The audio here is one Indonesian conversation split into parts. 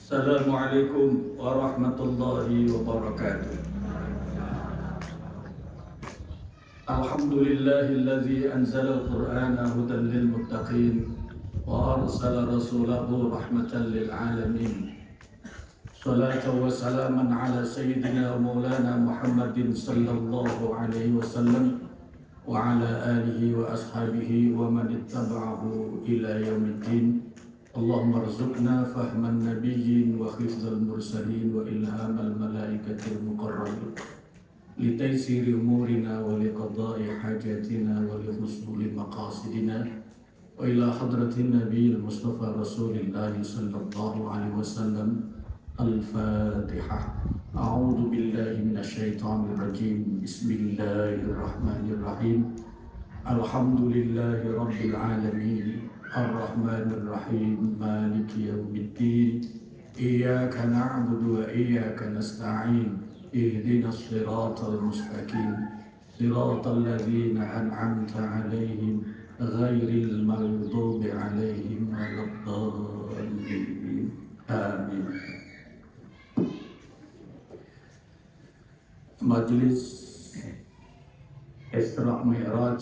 Assalamualaikum warahmatullahi wabarakatuh. Alhamdulillahilladzi anzala al-Qur'ana hudan lil muttaqin wa arsala rasulahu rahmatan lil alamin. Salatu wa salaman ala sayyidina wa maulana Muhammadin sallallahu alaihi wasallam wa ala alihi wa ashabihi wa man ittaba'ahu ila yaumiddin. Allahumma rzuqna fahman nabiyyin wa hifdzal mursalin wa ilhamal malaikatil muqarrabin li taysiri umurina wa li qada'i hajatina wa li husuli maqasidina wa ila hadratin nabiyil mustafa rasulillah sallallahu alaihi wasallam. Al-Fatihah. A'udzu billahi minasy syaithanir rajim. Bismillahirrahmanirrahim. Alhamdulillahi rabbil alamin. Ar-Rahmanir Rahim. Maliki yaumiddin. Iyyaka na'budu wa iyyaka nasta'in. Ihdinas siratal mustaqim. Siratal ladzina an'amta 'alaihim ghairil maghdubi 'alaihim waladdallin. Amin. Majelis Isra Mi'raj,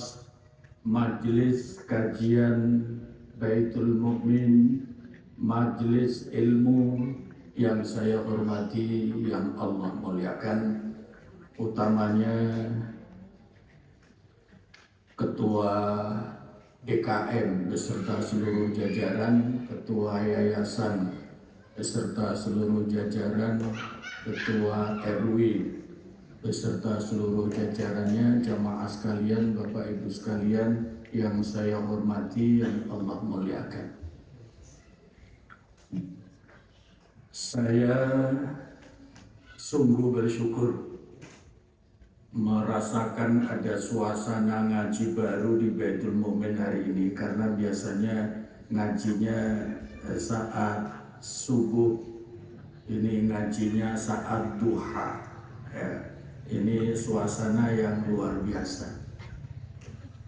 majelis kajian Baitul Mu'min, majelis ilmu yang saya hormati, yang Allah muliakan, utamanya Ketua DKM beserta seluruh jajaran, Ketua Yayasan beserta seluruh jajaran, Ketua RW beserta seluruh jajarannya, jamaah sekalian, Bapak Ibu sekalian yang saya hormati, yang Allah muliakan. Saya sungguh bersyukur merasakan ada suasana ngaji baru di Baitul Mu'min hari ini, karena biasanya ngajinya saat subuh, ini ngajinya saat duha ya. Ini suasana yang luar biasa.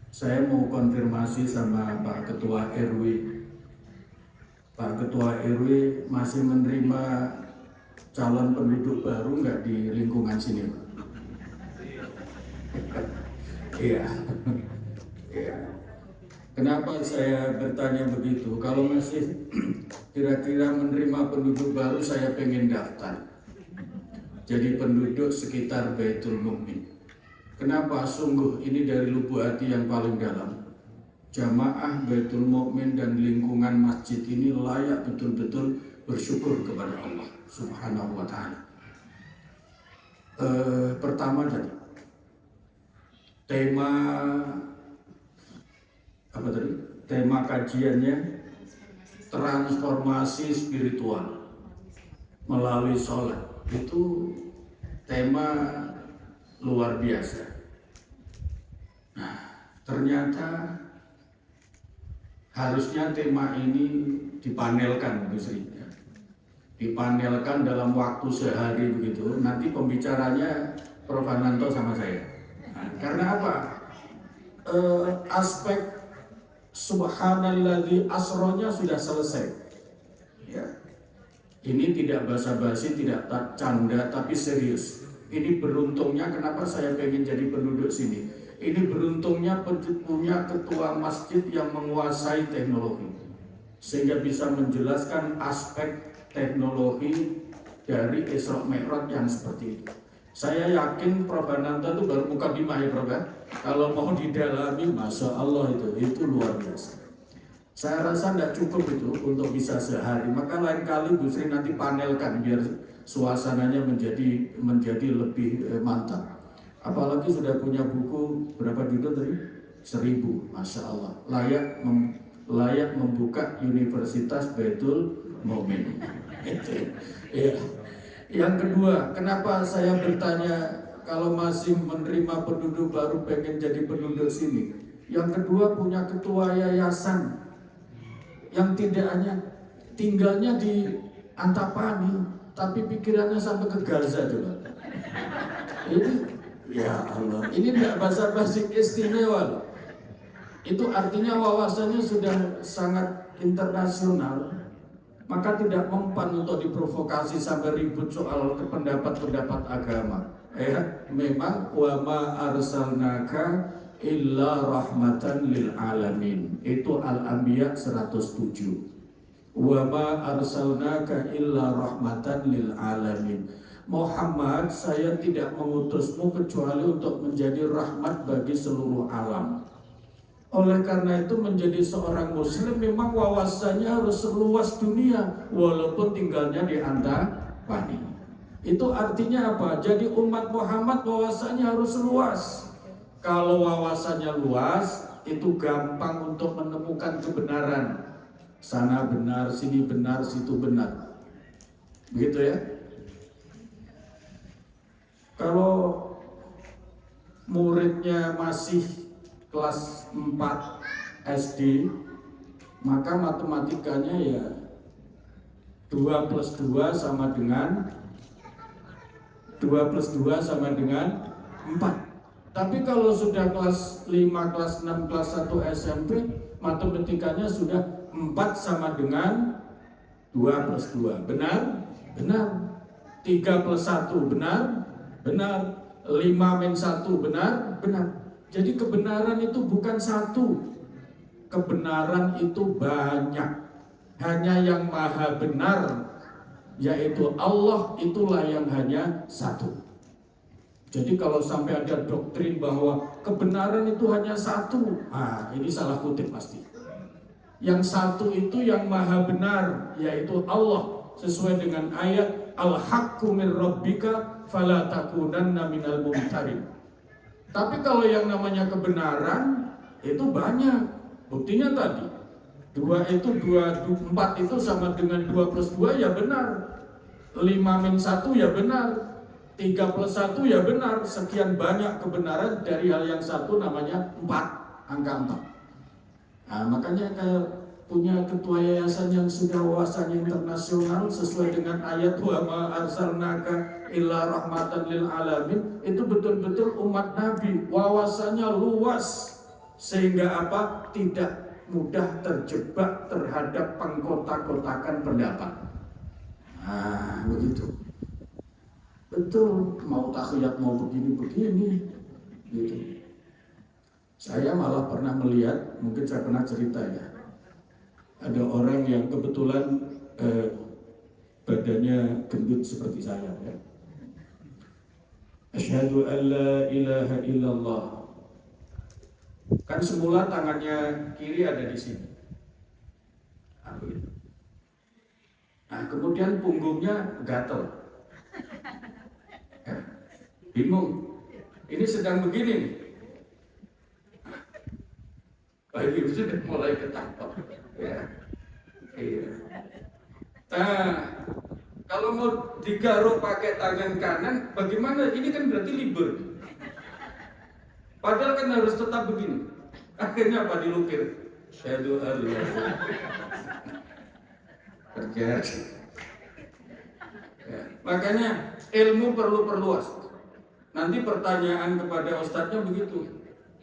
Saya mau konfirmasi sama Pak Ketua RW. Pak Ketua RW masih menerima calon penduduk baru nggak di lingkungan sini, Pak? Iya. Iya. Kenapa saya bertanya begitu? Kalau masih kira-kira menerima penduduk baru, saya pengen daftar jadi penduduk sekitar Baitul Mu'min. Kenapa? Sungguh ini dari lubuk hati yang paling dalam. Jamaah Baitul Mu'min dan lingkungan masjid ini layak betul-betul bersyukur kepada Allah Subhanahu wa Ta'ala. Pertama tadi, tema kajiannya transformasi spiritual melalui sholat. Itu tema luar biasa. Nah, ternyata harusnya tema ini dipanelkan, Bu Sri, ya. Dipanelkan dalam waktu sehari begitu. Nanti pembicaranya Prof. Ananto sama saya. Nah, karena apa? Aspek subhanalladzi asronya sudah selesai. Ya. Ini tidak basa-basi, tidak canda, tapi serius. Ini beruntungnya kenapa saya pengen jadi penduduk sini. Ini beruntungnya punya ketua masjid yang menguasai teknologi, sehingga bisa menjelaskan aspek teknologi dari Isra Mi'raj yang seperti itu. Saya yakin Prof. Ananta itu baru mukadimah ya Prof. Kalau mau didalami, Masya Allah itu luar biasa. Saya rasa tidak cukup itu untuk bisa sehari. Maka lain kali Bu Sri nanti panelkan biar suasananya menjadi lebih mantap. Apalagi sudah punya buku berapa judul tadi? 1000, Masya Allah. Layak membuka Universitas Baitul Mu'min. Ya. Yang kedua, kenapa saya bertanya kalau masih menerima penduduk baru pengen jadi penduduk sini? Yang kedua, punya ketua yayasan yang tidak hanya tinggalnya di Antapani, tapi pikirannya sampai ke Gaza juga. Ini, ya Allah, ini tidak basa-basi, istimewa. Itu artinya wawasannya sudah sangat internasional. maka tidak mempan untuk diprovokasi sampai ribut soal pendapat-pendapat agama. Memang wa ma arsalnaka illa rahmatan lil alamin. Itu Al-Anbiya 107. Wa ma arsalnaka illa rahmatan lil alamin. Muhammad, saya tidak mengutusmu kecuali untuk menjadi rahmat bagi seluruh alam. Oleh karena itu menjadi seorang muslim memang wawasannya harus seluas dunia walaupun tinggalnya di Antapani. Itu artinya apa? Jadi umat Muhammad wawasannya harus luas. Kalau wawasannya luas, itu gampang untuk menemukan kebenaran. Sana benar, sini benar, situ benar. Begitu ya. Kalau muridnya masih kelas 4 SD, maka matematikanya ya 2 plus 2 sama dengan 2 plus 2 sama dengan 4. Tapi kalau sudah kelas 5, kelas 6, kelas 1 SMP, matematikanya sudah 4 sama dengan 2 plus 2. Benar? Benar. 3 plus 1 benar? Benar. 5 min 1 benar? Benar. Jadi kebenaran itu bukan satu. Kebenaran itu banyak. Hanya yang maha benar, yaitu Allah, itulah yang hanya satu. Jadi kalau sampai ada doktrin bahwa kebenaran itu hanya satu, ini salah kutip pasti. Yang satu itu yang maha benar, yaitu Allah, sesuai dengan ayat Al-haqqu min rabbika fala takunanna minal mumtarin. Tapi kalau yang namanya kebenaran itu banyak. Buktinya tadi 4 itu sama dengan 2 plus 2 ya benar. 5 min 1 ya benar. 3 plus 1 ya benar. Sekian banyak kebenaran dari hal yang satu namanya 4, angka 4. Makanya kayak punya ketua yayasan yang sudah wawasannya internasional sesuai dengan ayat wa ma arsalnaka illa rahmatan lil alamin, itu betul-betul umat Nabi wawasannya luas sehingga apa? Tidak mudah terjebak terhadap pengkotak-kotakan pendapat. Begitu. Betul, mau tahiyat mau begini-begini gitu. Saya malah pernah melihat, mungkin saya pernah cerita ya, ada orang yang kebetulan badannya gendut seperti saya ya. Asyhadu an la ilaha illallah. Kan semula tangannya kiri ada di sini. Kemudian punggungnya gatel. Bingung. Ini sedang begini nih. Bayi sudah mulai ketangkap. Ya. Iya. Kalau mau digaruk pakai tangan kanan, bagaimana? Ini kan berarti libur. Padahal kan harus tetap begini. Akhirnya apa? Dilukir. Syahadu Allah. Terjadi. Ya. Makanya ilmu perlu perluas. Nanti pertanyaan kepada ustadznya begitu.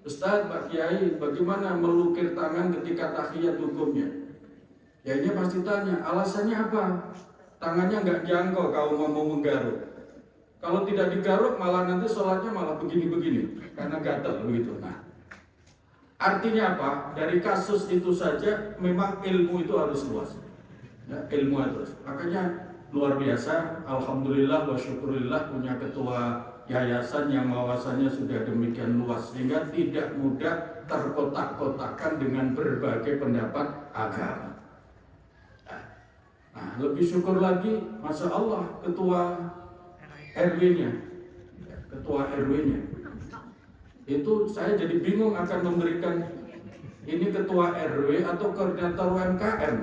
Ustadz, Pak Kiai, bagaimana melukir tangan ketika tahiyat hukumnya? Kiainya pasti tanya, alasannya apa? Tangannya nggak jangkau kalau mau menggaruk. Kalau tidak digaruk malah nanti sholatnya malah begini-begini karena gatal begitu. Nah, artinya apa? Dari kasus itu saja memang ilmu itu harus luas. Ya, ilmu harus. Makanya luar biasa. Alhamdulillah wa syukurillah punya ketua yayasan yang wawasannya sudah demikian luas sehingga tidak mudah terkotak-kotakan dengan berbagai pendapat agama. Nah, lebih syukur lagi, Masya Allah, ketua RW-nya, itu saya jadi bingung akan memberikan ini ketua RW atau koordinator UMKM,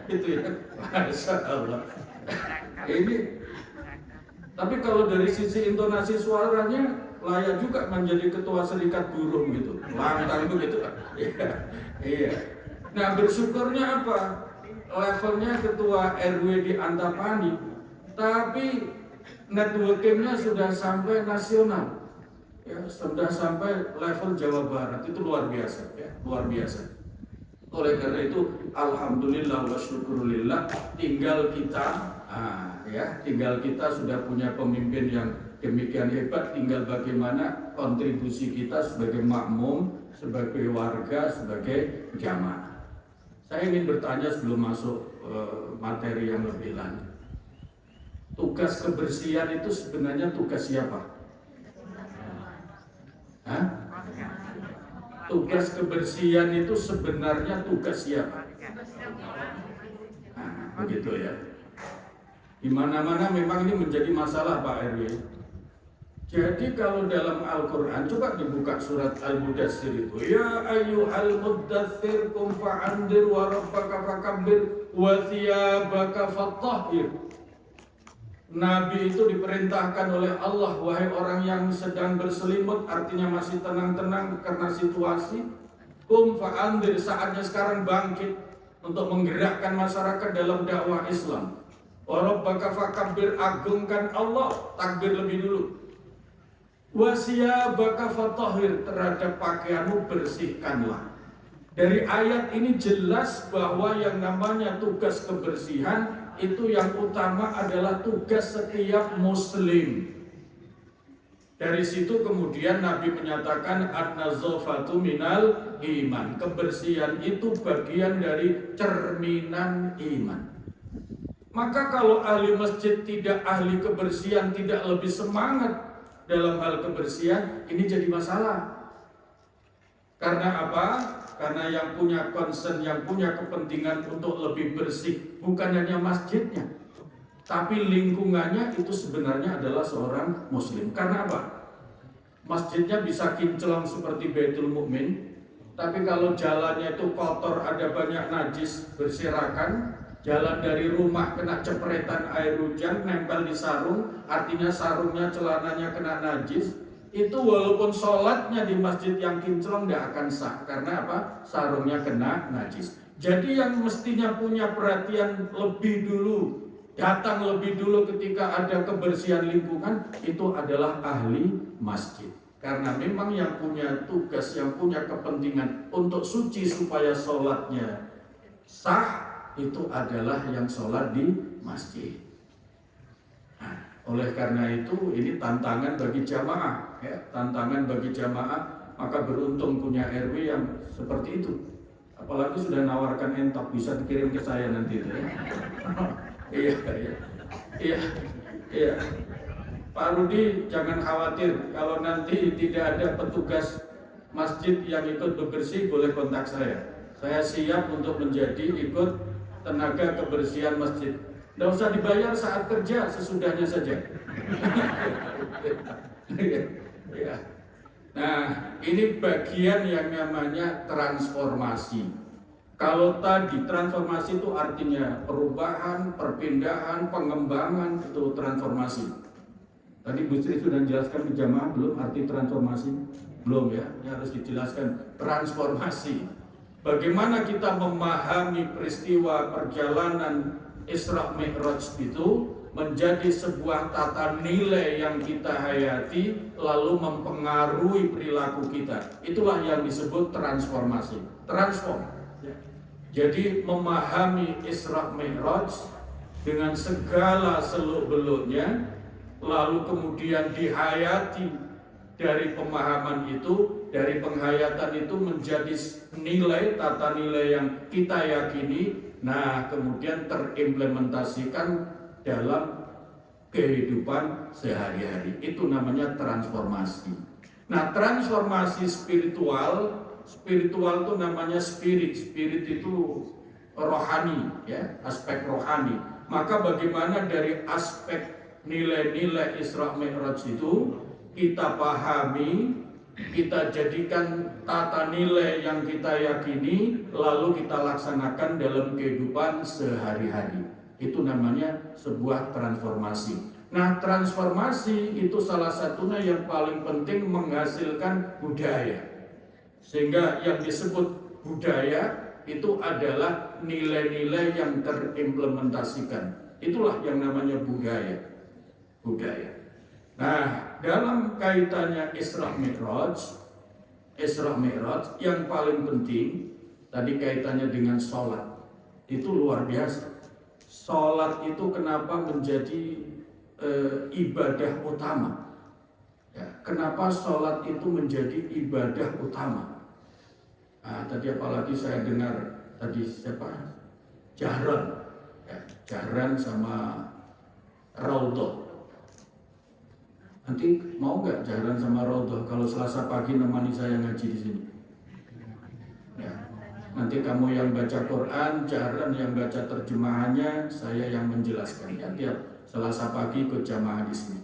itu ya, Masya Allah. Ini tapi kalau dari sisi intonasi suaranya layak juga menjadi ketua serikat buruh gitu, lantang begitu. Iya. Nah, bersyukurnya apa? Levelnya ketua RW di Antapani, tapi networkingnya sudah sampai nasional, ya, sudah sampai level Jawa Barat. Itu luar biasa, ya, luar biasa. Oleh karena itu, alhamdulillah wa syukurulillah, tinggal kita sudah punya pemimpin yang demikian hebat. Tinggal bagaimana kontribusi kita sebagai makmum, sebagai warga, sebagai jamaah. Saya ingin bertanya sebelum masuk materi yang lebih lanjut. Tugas kebersihan itu sebenarnya tugas siapa? Hah? Tugas kebersihan itu sebenarnya tugas siapa? Nah, begitu ya. Di mana-mana memang ini menjadi masalah Pak RW. Jadi kalau dalam Al-Quran, coba dibuka surat Al-Mudaththir itu. Ya ayyuhal muddaththir qum fa'andir wa rabbaka fakabbir wa thiyabaka fattahhir. Nabi itu diperintahkan oleh Allah, wahai orang yang sedang berselimut, artinya masih tenang-tenang karena situasi. Qum fa'andir, saatnya sekarang bangkit untuk menggerakkan masyarakat dalam dakwah Islam. Wa rabbaka fakabbir, agungkan Allah, takbir lebih dulu. Wa siyabaka fatahhir, terhadap pakaianmu bersihkanlah. Dari ayat ini jelas bahwa yang namanya tugas kebersihan itu yang utama adalah tugas setiap muslim. Dari situ kemudian Nabi menyatakan an-nazafatu minal iman. Kebersihan itu bagian dari cerminan iman. Maka kalau ahli masjid tidak ahli kebersihan, tidak lebih semangat dalam hal kebersihan, ini jadi masalah. Karena apa? Karena yang punya concern, yang punya kepentingan untuk lebih bersih bukan hanya masjidnya, tapi lingkungannya itu sebenarnya adalah seorang muslim. Karena apa? Masjidnya bisa kinclong seperti Baitul Mukmin, tapi kalau jalannya itu kotor, ada banyak najis berserakan, jalan dari rumah kena cepretan air hujan, nempel di sarung, artinya sarungnya, celananya kena najis, itu walaupun sholatnya di masjid yang kinclong tidak akan sah. Karena apa? Sarungnya kena najis. Jadi yang mestinya punya perhatian lebih dulu, datang lebih dulu ketika ada kebersihan lingkungan, itu adalah ahli masjid. Karena memang yang punya tugas, yang punya kepentingan untuk suci supaya sholatnya sah, itu adalah yang sholat di masjid. Oleh karena itu ini tantangan bagi jamaah, ya, tantangan bagi jamaah. Maka beruntung punya RW yang seperti itu. Apalagi sudah nawarkan entok, bisa dikirim ke saya nanti itu, ya. Iya. Pak Rudi jangan khawatir, kalau nanti tidak ada petugas masjid yang ikut bebersih, boleh kontak saya. Saya siap untuk menjadi ikut tenaga kebersihan masjid. Tidak usah dibayar saat kerja, sesudahnya saja. Ya. Nah, ini bagian yang namanya transformasi. Kalau tadi transformasi itu artinya perubahan, perpindahan, pengembangan, itu transformasi. Tadi Bu Sri sudah menjelaskan ke jamaah belum arti transformasi? Belum ya, ini harus dijelaskan transformasi. Bagaimana kita memahami peristiwa perjalanan Isra Mi'raj itu menjadi sebuah tata nilai yang kita hayati lalu mempengaruhi perilaku kita. Itulah yang disebut transformasi. Transform. Jadi memahami Isra Mi'raj dengan segala seluk-beluknya, lalu kemudian dihayati dari pemahaman itu, dari penghayatan itu menjadi nilai, tata nilai yang kita yakini. Nah, kemudian terimplementasikan dalam kehidupan sehari-hari. Itu namanya transformasi. Nah, transformasi spiritual itu namanya spirit. Spirit itu rohani, ya, aspek rohani. Maka bagaimana dari aspek nilai-nilai Isra Mi'raj itu kita pahami, kita jadikan tata nilai yang kita yakini, lalu kita laksanakan dalam kehidupan sehari-hari. Itu namanya sebuah transformasi. Nah, transformasi itu salah satunya yang paling penting menghasilkan budaya. Sehingga yang disebut budaya itu adalah nilai-nilai yang terimplementasikan. Itulah yang namanya budaya. Nah, dalam kaitannya Isra Mi'raj yang paling penting Tadi kaitannya dengan sholat, itu luar biasa. Sholat itu kenapa menjadi ibadah utama? Ya, kenapa sholat itu menjadi ibadah utama? Nah, tadi apalagi saya dengar tadi siapa? Jahran, ya, Jahran sama Raudhah. Nanti mau nggak Jahran sama Raudhah kalau Selasa pagi nemani saya ngaji di sini? Ya. Nanti kamu yang baca Quran, Jahran yang baca terjemahannya, saya yang menjelaskan. Ya, tiap Selasa pagi ikut jamaah di sini.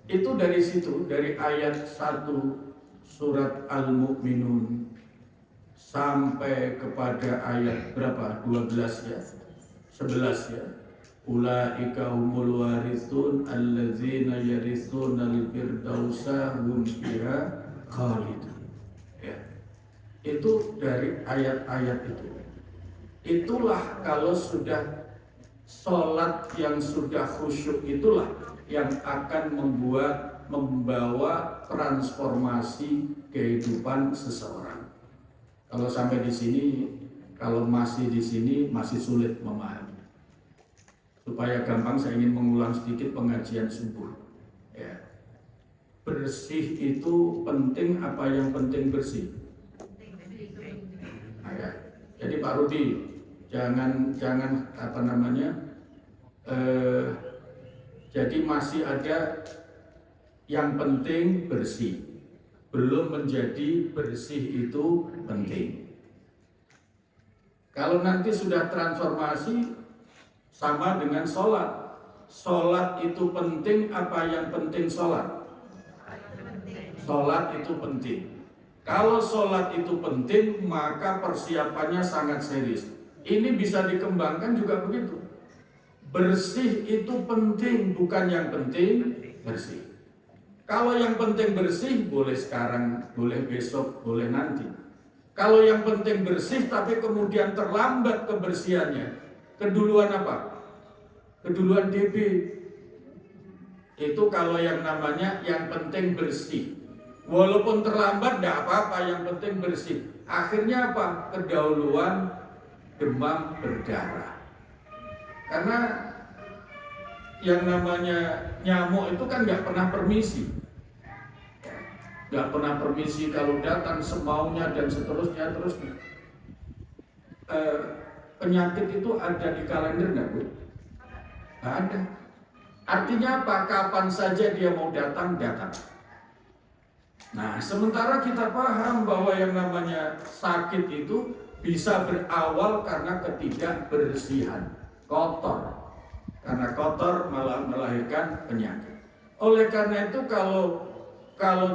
Itu dari situ, dari ayat 1 surat Al-Mu'minun sampai kepada ayat berapa? 12 ya? 11 ya? Ulaika humul warithun allazina yaritsunal firdausa hum fiha khalidun. Ya. Itu dari ayat-ayat itu. Itulah kalau sudah sholat yang sudah khusyuk, itulah yang akan membawa transformasi kehidupan seseorang. Kalau sampai di sini, kalau masih di sini masih sulit memahami. Supaya gampang saya ingin mengulang sedikit pengajian subuh. Ya. Bersih itu penting, apa yang penting bersih? Nah, ya. Jadi Pak Rudi, jangan apa namanya? Jadi masih ada yang penting bersih, belum menjadi bersih itu penting. Kalau nanti sudah transformasi, sama dengan sholat. Sholat itu penting, apa yang penting sholat? Sholat itu penting. Kalau sholat itu penting, maka persiapannya sangat serius. Ini bisa dikembangkan juga begitu. Bersih itu penting, bukan yang penting bersih. Kalau yang penting bersih, boleh sekarang, boleh besok, boleh nanti. Kalau yang penting bersih, tapi kemudian terlambat kebersihannya, keduluan apa? Keduluan DB. Itu kalau yang namanya yang penting bersih. Walaupun terlambat tidak apa-apa, yang penting bersih. Akhirnya apa? Kedahuluan demam berdarah. Karena yang namanya nyamuk itu kan nggak pernah permisi. Nggak pernah permisi, kalau datang semaunya dan seterusnya. Penyakit itu ada di kalender nggak, Bu? Nggak ada. Artinya apa? Kapan saja dia mau datang. Nah, sementara kita paham bahwa yang namanya sakit itu bisa berawal karena ketidakbersihan, kotor. Karena kotor malah melahirkan penyakit. Oleh karena itu kalau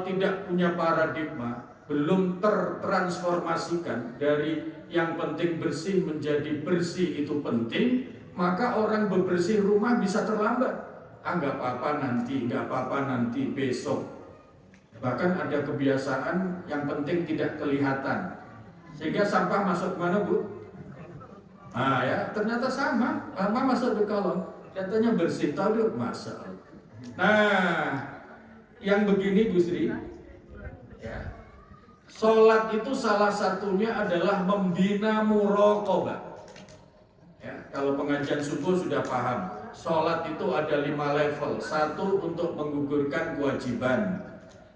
tidak punya paradigma, belum tertransformasikan dari yang penting bersih menjadi bersih itu penting, maka orang bebersih rumah bisa terlambat. Nggak apa-apa nanti, besok. Bahkan ada kebiasaan yang penting tidak kelihatan, sehingga sampah masuk mana, Bu? Nah ya, ternyata sama masuk ke kolong, katanya bersih, tahu masuk. Nah, yang begini Bu Sri, ya, sholat itu salah satunya adalah membina muraqabah. Ya, kalau pengajian subuh sudah paham, sholat itu ada 5 level. 1 untuk menggugurkan kewajiban,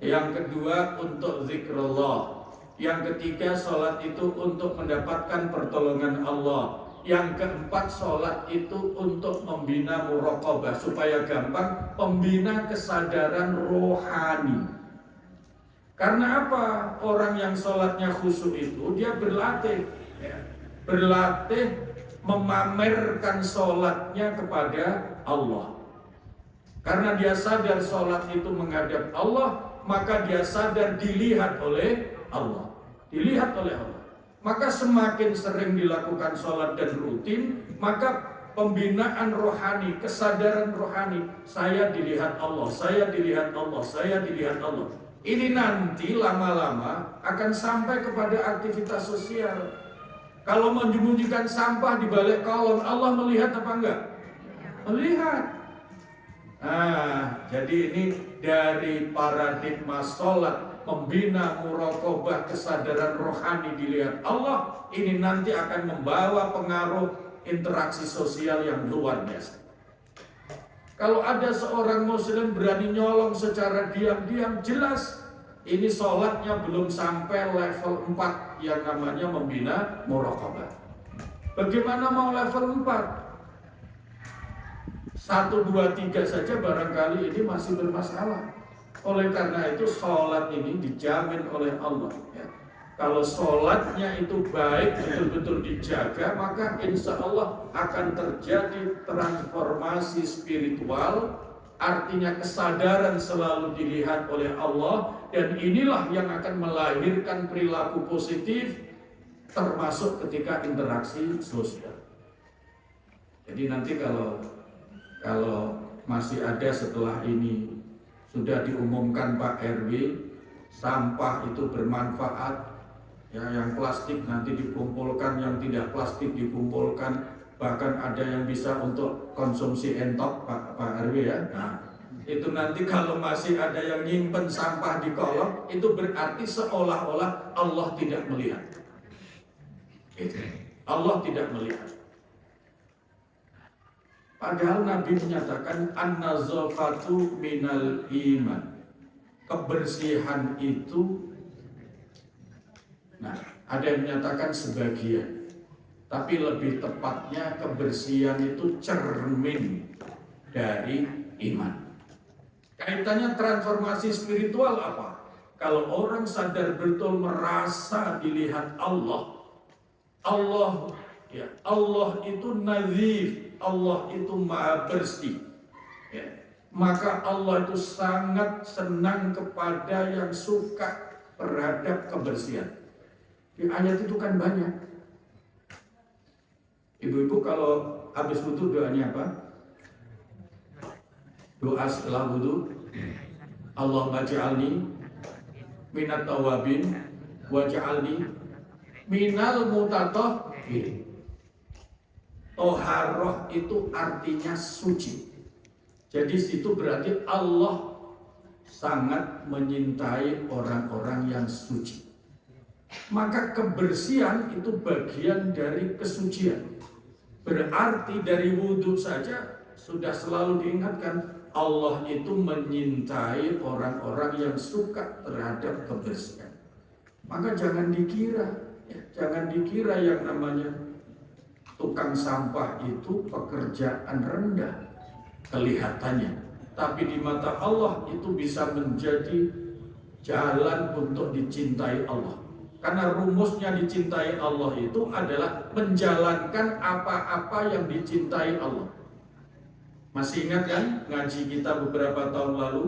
yang kedua untuk zikrullah, yang ketiga sholat itu untuk mendapatkan pertolongan Allah, yang keempat sholat itu untuk membina muraqabah, supaya gampang membina kesadaran rohani. Karena apa? Orang yang sholatnya khusyuk itu dia berlatih, ya, berlatih memamerkan sholatnya kepada Allah. Karena dia sadar sholat itu menghadap Allah, maka dia sadar dilihat oleh Allah. Maka semakin sering dilakukan sholat dan rutin, maka pembinaan rohani, kesadaran rohani, saya dilihat Allah. Ini nanti lama-lama akan sampai kepada aktivitas sosial. Kalau menyembunyikan sampah di balik kolong, Allah melihat apa enggak? Melihat. Nah, jadi ini dari paradigma sholat membina muraqabah, kesadaran rohani dilihat Allah, ini nanti akan membawa pengaruh interaksi sosial yang luar biasa. Kalau ada seorang muslim berani nyolong secara diam-diam, jelas ini sholatnya belum sampai level 4 yang namanya membina muraqabah. Bagaimana mau level 4? 1, 2, 3 saja barangkali ini masih bermasalah. Oleh karena itu sholat ini dijamin oleh Allah ya. Kalau sholatnya itu baik, betul-betul dijaga, maka insya Allah akan terjadi transformasi spiritual. Artinya kesadaran selalu dilihat oleh Allah, dan inilah yang akan melahirkan perilaku positif, termasuk ketika interaksi sosial. Jadi nanti kalau masih ada setelah ini, sudah diumumkan Pak RW, sampah itu bermanfaat, ya, yang plastik nanti dikumpulkan, yang tidak plastik dikumpulkan, bahkan ada yang bisa untuk konsumsi entok Pak RW ya. Nah, itu nanti kalau masih ada yang nyimpen sampah di kolong, itu berarti seolah-olah Allah tidak melihat. Allah tidak melihat. Padahal Nabi menyatakan an-nazafatu minal iman. Kebersihan itu, nah, ada yang menyatakan sebagian, tapi lebih tepatnya kebersihan itu cermin dari iman. Kaitannya transformasi spiritual apa? Kalau orang sadar betul merasa dilihat Allah ya, Allah itu nazif, Allah itu maha bersih ya. Maka Allah itu sangat senang kepada yang suka terhadap kebersihan. Di ayat itu kan banyak. Ibu-ibu kalau habis wudu doanya apa? Doa setelah wudu, Allahumma ja'alni minat tawabin wa ja'alni minal mutatahhirin. Toharoh itu artinya suci. Jadi situ berarti Allah sangat menyintai orang-orang yang suci. Maka kebersihan itu bagian dari kesucian. Berarti dari wudhu saja sudah selalu diingatkan, Allah itu menyintai orang-orang yang suka terhadap kebersihan. Maka jangan dikira yang namanya tukang sampah itu pekerjaan rendah kelihatannya, tapi di mata Allah itu bisa menjadi jalan untuk dicintai Allah. Karena rumusnya dicintai Allah itu adalah menjalankan apa-apa yang dicintai Allah. Masih ingat kan ngaji kita beberapa tahun lalu?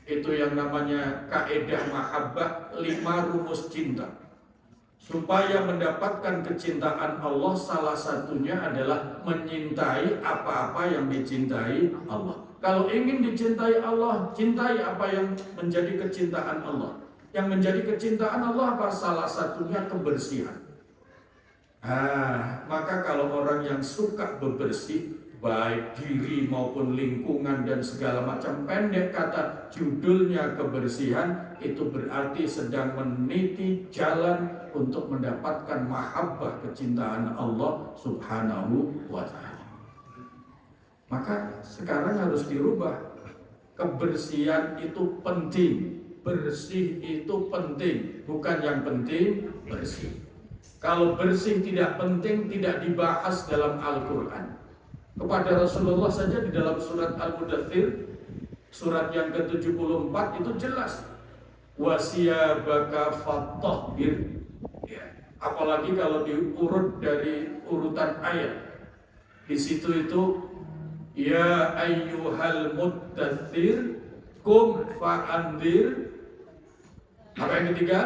Itu yang namanya kaidah mahabbah, 5 rumus cinta. Supaya mendapatkan kecintaan Allah, salah satunya adalah menyintai apa-apa yang dicintai Allah. Kalau ingin dicintai Allah, cintai apa yang menjadi kecintaan Allah. Yang menjadi kecintaan Allah apa? Salah satunya kebersihan. Maka kalau orang yang suka bebersih, baik diri maupun lingkungan dan segala macam, pendek kata judulnya kebersihan, itu berarti sedang meniti jalan untuk mendapatkan mahabbah kecintaan Allah subhanahu wa ta'ala. Maka sekarang harus dirubah. Kebersihan itu penting, bersih itu penting, bukan yang penting bersih. Kalau bersih tidak penting, tidak dibahas dalam Al-Quran. Kepada Rasulullah saja di dalam surat Al-Mudaththir, surat yang ke-74 itu jelas, wasiyabaka fattahhir. Apalagi kalau diurut dari urutan ayat, di situ itu ya ayyuhal muddaththir kum fa'andir. Apa yang ketiga?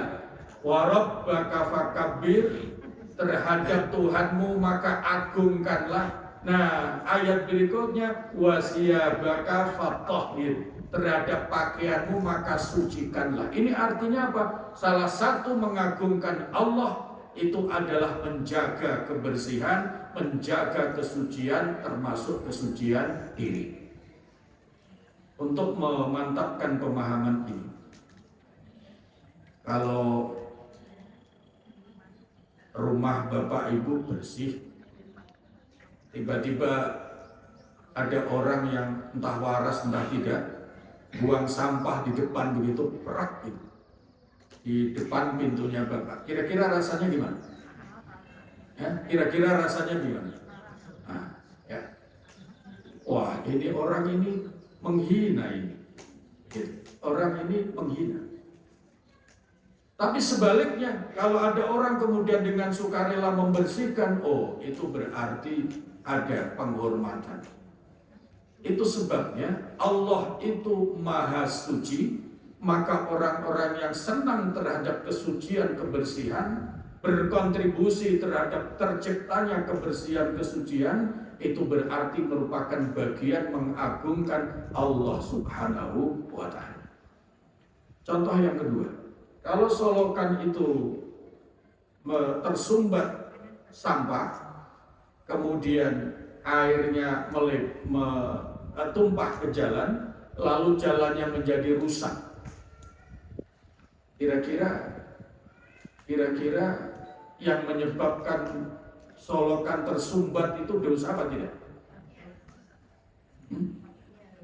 Wa rabbaka fakabbir. Terhadap Tuhanmu maka agungkanlah. Nah, ayat berikutnya wasiyabaka fattahhir. Terhadap pakaianmu maka sucikanlah. Ini artinya apa? Salah satu mengagungkan Allah itu adalah menjaga kebersihan, menjaga kesucian, termasuk kesucian diri. Untuk memantapkan pemahaman ini, Kalau rumah bapak ibu bersih, tiba-tiba ada orang yang entah waras entah tidak buang sampah di depan begitu, perak gitu, di depan pintunya bapak, kira-kira rasanya gimana? Ya, kira-kira rasanya gimana? Nah, ya. Wah, ini orang ini menghina ini, gitu. Orang ini menghina. Tapi sebaliknya, kalau ada orang kemudian dengan sukarela membersihkan, oh itu berarti ada penghormatan. Itu sebabnya Allah itu maha suci, maka orang-orang yang senang terhadap kesucian kebersihan, berkontribusi terhadap terciptanya kebersihan kesucian, itu berarti merupakan bagian mengagungkan Allah Subhanahu wa Ta'ala. Contoh yang kedua, kalau solokan itu tersumbat sampah, kemudian airnya tumpah ke jalan, lalu jalannya menjadi rusak. Kira-kira yang menyebabkan solokan tersumbat itu dosa apa tidak?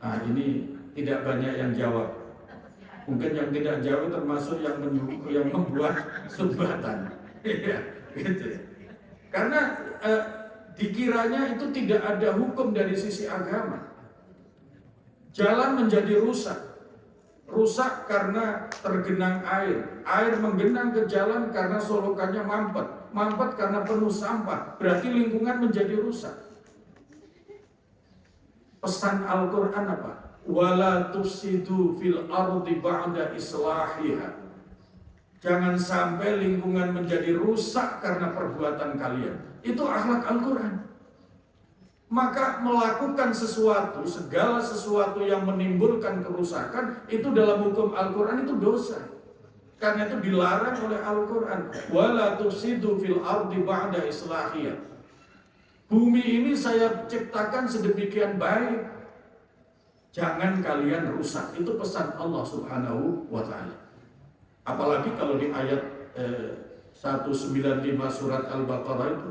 Nah, ini tidak banyak yang jawab. Mungkin yang tidak jauh termasuk yang membuat sumbatan. Gitu. Karena dikiranya itu tidak ada hukum dari sisi agama. Jalan menjadi rusak. Rusak karena tergenang air. Air menggenang ke jalan karena solokannya mampet. Mampet karena penuh sampah. Berarti lingkungan menjadi rusak. Pesan Al-Quran apa? Wala tufsidu fil ardi ba'da islahiha. Jangan sampai lingkungan menjadi rusak karena perbuatan kalian. Itu akhlak Al-Quran. Maka melakukan sesuatu, segala sesuatu yang menimbulkan kerusakan, itu dalam hukum Al-Quran itu dosa. Karena itu dilarang oleh Al-Quran. Wala tufsidu fil ardi ba'da islahiha. Bumi ini saya ciptakan sedemikian baik, jangan kalian rusak. Itu pesan Allah Subhanahu wa Ta'ala. Apalagi kalau di ayat 195 surat Al-Baqarah itu,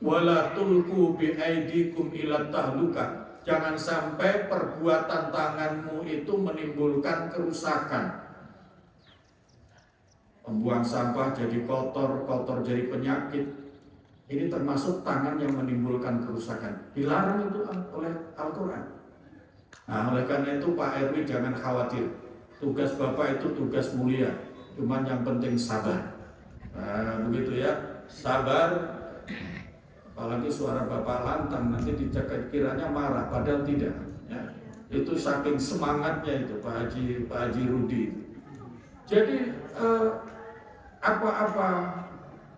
wala tulqu biaidikum ila tahlukah. Jangan sampai perbuatan tanganmu itu menimbulkan kerusakan. Membuang sampah jadi kotor, kotor jadi penyakit. Ini termasuk tangan yang menimbulkan kerusakan. Dilarang itu oleh Al-Quran. Nah, oleh karena itu Pak RW jangan khawatir. Tugas Bapak itu tugas mulia. Cuman yang penting sabar. Nah, begitu ya. Sabar. Apalagi suara Bapak lantang, nanti dikiranya marah, padahal tidak. Ya. Itu saking semangatnya itu Pak Haji Rudi. Jadi apa-apa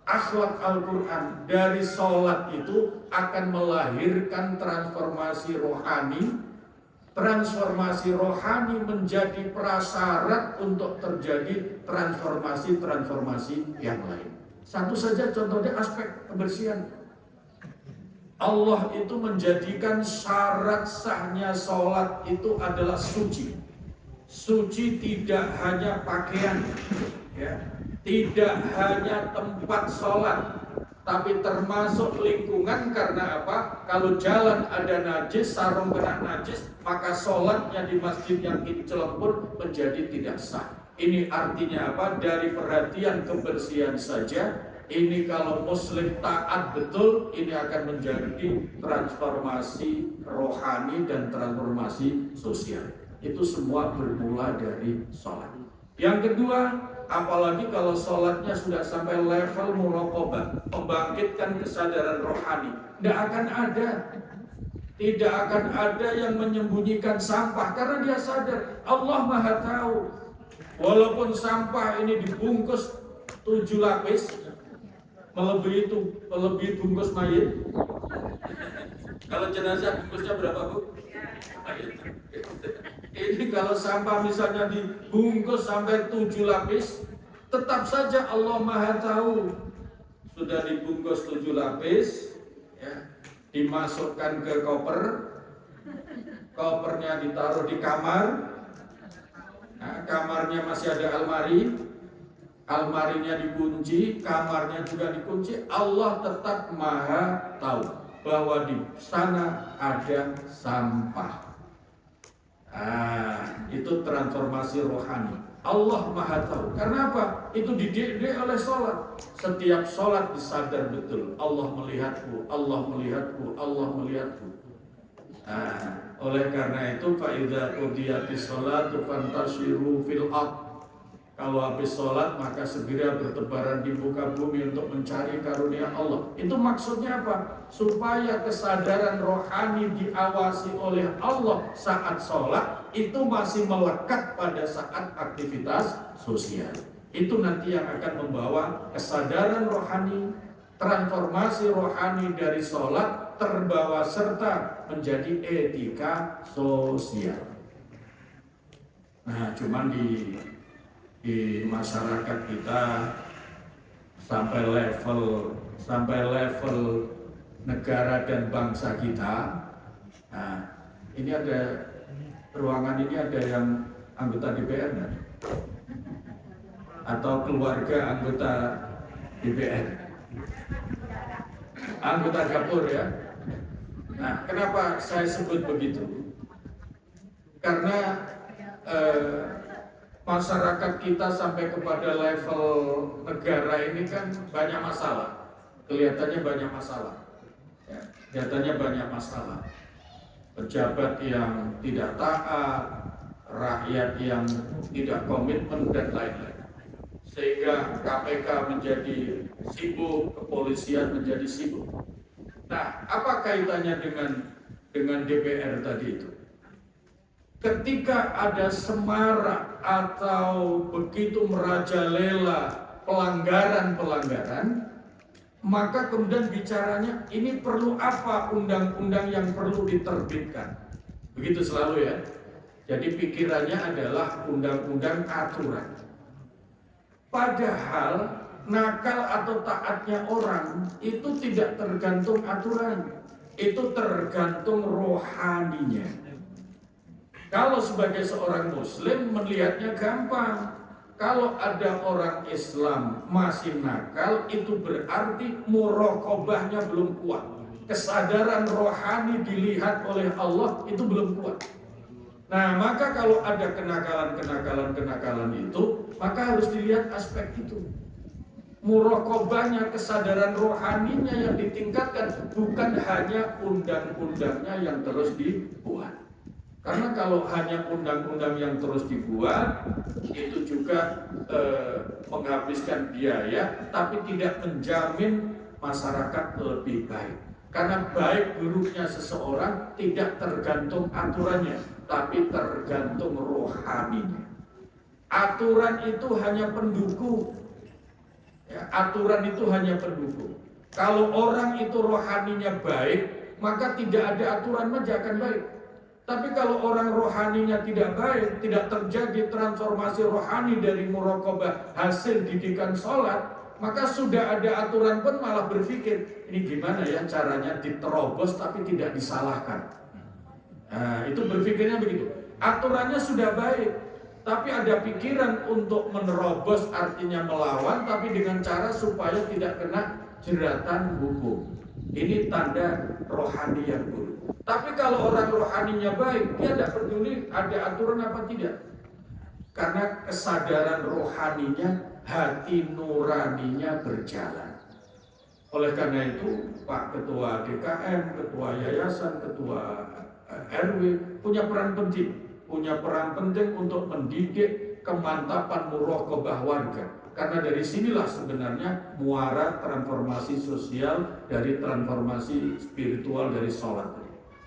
akhlak Al-Quran dari sholat itu akan melahirkan transformasi rohani. Transformasi rohani menjadi prasyarat untuk terjadi transformasi yang lain. Satu saja contohnya aspek kebersihan. Allah itu menjadikan syarat sahnya sholat itu adalah suci. Suci tidak hanya pakaian, ya, tidak hanya tempat sholat, tapi termasuk lingkungan. Karena apa? Kalau jalan ada najis, sarung kena najis, maka sholatnya di masjid yang kinclong pun menjadi tidak sah. Ini artinya apa? Dari perhatian kebersihan saja, ini kalau muslim taat betul, ini akan menjadi transformasi rohani dan transformasi sosial. Itu semua bermula dari sholat. Yang kedua, apalagi kalau sholatnya sudah sampai level muraqabah, membangkitkan kesadaran rohani, tidak akan ada yang menyembunyikan sampah, karena dia sadar Allah Maha Tahu. Walaupun sampah ini dibungkus 7 lapis, melebihi bungkus mayit. Kalau jenazah bungkusnya berapa, Bu? Ini kalau sampah misalnya dibungkus sampai 7 lapis, tetap saja Allah Maha Tahu. Sudah dibungkus 7 lapis, ya, dimasukkan ke koper, kopernya ditaruh di kamar. Nah, kamarnya masih ada almari, almarinya dikunci, kamarnya juga dikunci, Allah tetap maha tahu bahwa di sana ada sampah. Itu transformasi rohani. Allah maha tahu. Karena apa? Itu dididik oleh sholat. Setiap sholat disadar betul, Allah melihatku, Allah melihatku, Allah melihatku. Oleh karena itu, fa'idha qudiyatis sholatu fantashiru fil ardh. Kalau habis sholat maka segera bertebaran di muka bumi untuk mencari karunia Allah. Itu maksudnya apa? Supaya kesadaran rohani diawasi oleh Allah saat sholat itu masih melekat pada saat aktivitas sosial. Itu nanti yang akan membawa kesadaran rohani, transformasi rohani dari sholat terbawa serta menjadi etika sosial. Nah, cuman di masyarakat kita sampai level negara dan bangsa kita. Nah, ini ada ruangan ini ada yang anggota DPR nggak? Atau keluarga anggota DPR? Anggota dapur ya. Nah, kenapa saya sebut begitu? Karena masyarakat kita sampai kepada level negara ini kan banyak masalah. Kelihatannya banyak masalah ya, kelihatannya banyak masalah. Pejabat yang tidak taat, rakyat yang tidak komitmen dan lain-lain. Sehingga KPK menjadi sibuk, kepolisian menjadi sibuk. Nah, apa kaitannya dengan DPR tadi itu? Ketika ada semarak atau begitu merajalela pelanggaran-pelanggaran, maka kemudian bicaranya ini perlu apa undang-undang yang perlu diterbitkan. Begitu selalu ya. Jadi pikirannya adalah undang-undang aturan. Padahal nakal atau taatnya orang itu tidak tergantung aturan, itu tergantung rohaninya. Kalau sebagai seorang muslim melihatnya gampang. Kalau ada orang Islam masih nakal, itu berarti muraqabahnya belum kuat. Kesadaran rohani dilihat oleh Allah itu belum kuat. Nah, maka kalau ada kenakalan itu, maka harus dilihat aspek itu. Muraqabahnya, kesadaran rohaninya yang ditingkatkan, bukan hanya undang-undangnya yang terus dibuat. Karena kalau hanya undang-undang yang terus dibuat, itu juga menghabiskan biaya, tapi tidak menjamin masyarakat lebih baik. Karena baik buruknya seseorang tidak tergantung aturannya, tapi tergantung rohaninya. Aturan itu hanya pendukung. Ya, aturan itu hanya pendukung. Kalau orang itu rohaninya baik, maka tidak ada aturan saja akan baik. Tapi kalau orang rohaninya tidak baik, tidak terjadi transformasi rohani dari muraqabah hasil didikan sholat, maka sudah ada aturan pun malah berpikir, ini gimana ya caranya diterobos tapi tidak disalahkan. Nah, itu berpikirnya begitu. Aturannya sudah baik, tapi ada pikiran untuk menerobos, artinya melawan, tapi dengan cara supaya tidak kena jeratan hukum. Ini tanda rohani yang buruk. Tapi kalau orang rohaninya baik, dia tidak peduli ada aturan apa tidak. Karena kesadaran rohaninya, hati nuraninya berjalan. Oleh karena itu, Pak Ketua DKM, Ketua Yayasan, Ketua RW punya peran penting. Punya peran penting untuk mendidik kemantapan muraqabah warga. Karena dari sinilah sebenarnya muara transformasi sosial dari transformasi spiritual dari sholat.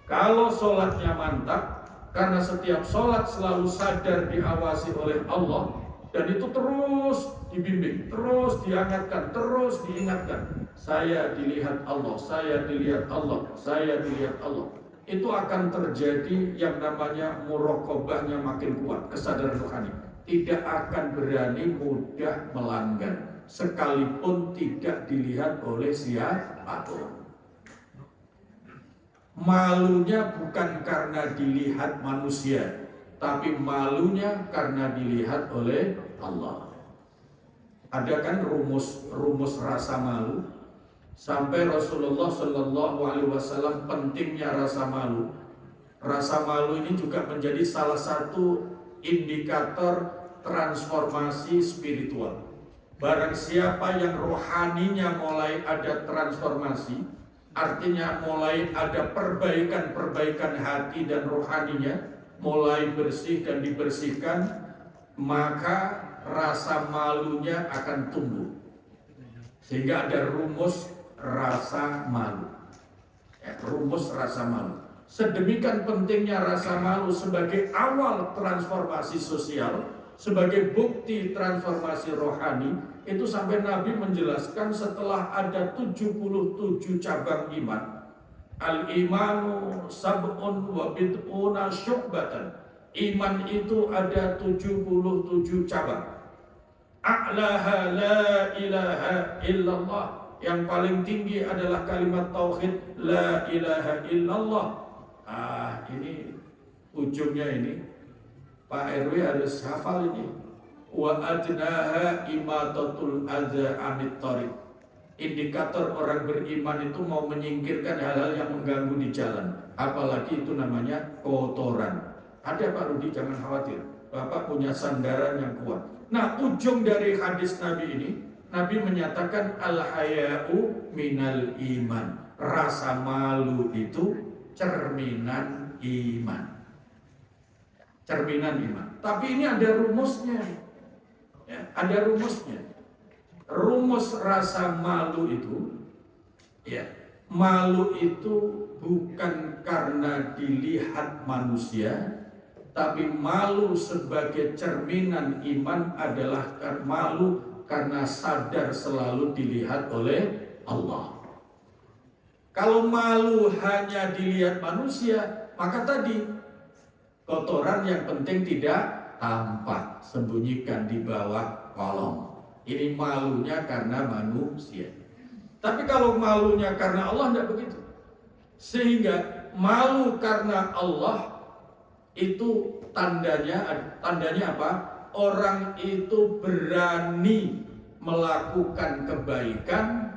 Kalau sholatnya mantap, karena setiap sholat selalu sadar diawasi oleh Allah, dan itu terus dibimbing, terus dihangatkan, terus diingatkan. Saya dilihat Allah, saya dilihat Allah, saya dilihat Allah. Itu akan terjadi yang namanya muraqabahnya makin kuat, kesadaran rohani. Tidak akan berani mudah melanggar, sekalipun tidak dilihat oleh siapapun. Malunya bukan karena dilihat manusia, tapi malunya karena dilihat oleh Allah. Ada kan rumus rasa malu, sampai Rasulullah Shallallahu Alaihi Wasallam pentingnya rasa malu. Rasa malu ini juga menjadi salah satu indikator transformasi spiritual. Barang siapa yang rohaninya mulai ada transformasi, artinya mulai ada perbaikan hati dan rohaninya, mulai bersih dan dibersihkan, maka rasa malunya akan tumbuh. Sehingga ada rumus rasa malu. Rumus rasa malu. Sedemikian pentingnya rasa malu sebagai awal transformasi sosial, sebagai bukti transformasi rohani, itu sampai Nabi menjelaskan setelah ada 77 cabang iman. Al-imanu sab'un wa bid'una syu'batan. Iman itu ada 77 cabang. A'laha la ilaha illallah. Yang paling tinggi adalah kalimat tauhid la ilaha illallah. Ini ujungnya ini Pak RW harus hafal ini. Wa adnaha imatatul adza anit thariq. Indikator orang beriman itu mau menyingkirkan hal-hal yang mengganggu di jalan, apalagi itu namanya kotoran. Ada Pak Rudi, jangan khawatir, Bapak punya sandaran yang kuat. Nah, ujung dari hadis Nabi ini, Nabi menyatakan al-haya'u minal iman. Rasa malu itu cerminan iman. Cerminan iman. Tapi ini ada rumusnya. Ya, ada rumusnya. Rumus rasa malu itu, ya, malu itu bukan karena dilihat manusia, tapi malu sebagai cerminan iman adalah malu karena sadar selalu dilihat oleh Allah. Kalau malu hanya dilihat manusia, maka tadi kotoran yang penting tidak tampak, sembunyikan di bawah kolong. Ini malunya karena manusia. Tapi kalau malunya karena Allah, tidak begitu. Sehingga malu karena Allah itu tandanya apa? Orang itu berani melakukan kebaikan